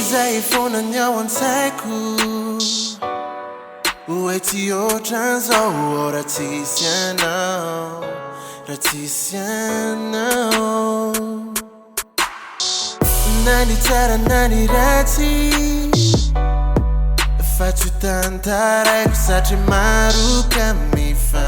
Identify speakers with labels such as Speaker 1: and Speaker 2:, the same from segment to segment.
Speaker 1: Izay fonany ao an-tsaiko hoe tsy ohatran'izao raha tsisy anao, raha tsisy anao. Na ny tsara na ny ratsy fa tsy tantaraiko satria maro ka mifamaofao.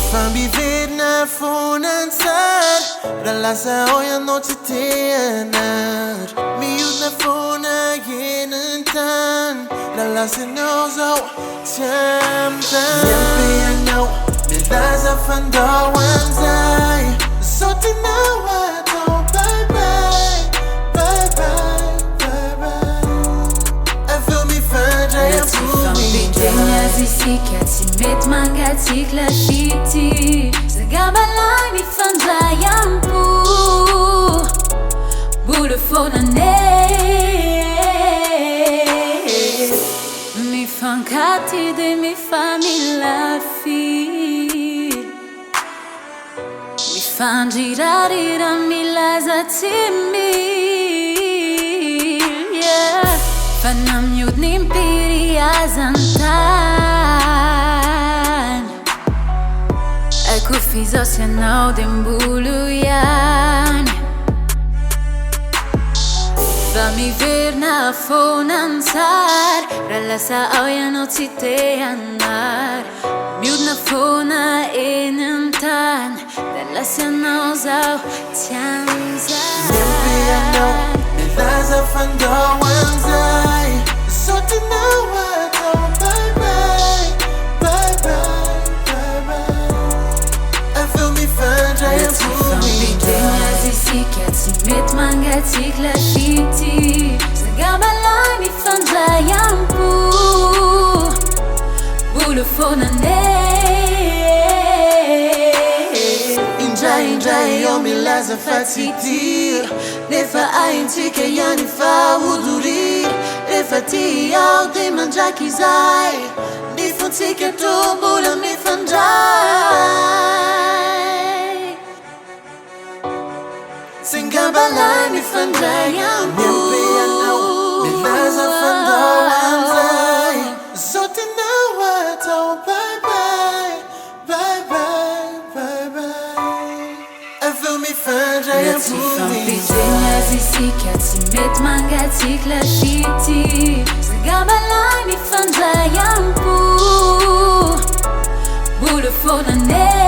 Speaker 1: Fa miverina fonany tsara raha lasa ao ianao tsy te hanary. Mihodina fona enin-tany raha lasa ianao zao tsy amintany. Miampy anao milaza fandao an'izay zao tianao atao bye bye, bye bye, bye bye. Aveo mifandray
Speaker 2: Fampiteny azy isika tsy mety mangatsiaka lafity. Zagabalay mifandray ampo mbola fonanay. Mifankaty dia mifamilafy, mifandrirarira milaza tsy mily. Fa na mihodina impiry azan-tany aiko fizao sy anao dia mbolo ihany. Fa miverina fonany tsara raha lasa ao ianao tsy te hanary. Mihodina fona enin-tany dia lasa ianao zao tsy anjary.
Speaker 1: Miampy anao milaza fandao an'izay zao tianao atao bye bye, bye bye, bye bye. Aveo mifandray
Speaker 2: Fampiteny azy isika tsy mety mangatsiaka lafity. Zagabalay mifandray ampo mbola fonanay.
Speaker 1: Indray ao milaza fa tsy tira nefa aintsika ihany fa hodorira. Rehefa ty ao dia mandraky izay ny fontsika to mbola mifandray. Zagabalay mifandray ampo miampy anao milaza fandao an'izay zao tianao atao bye bye, bye bye, bye bye. Aveo mifandray ampo
Speaker 2: Fampiteny azy isika tsy mety mangatsiaka lafity. Zagabalay mifandray ampo mbola fonanay.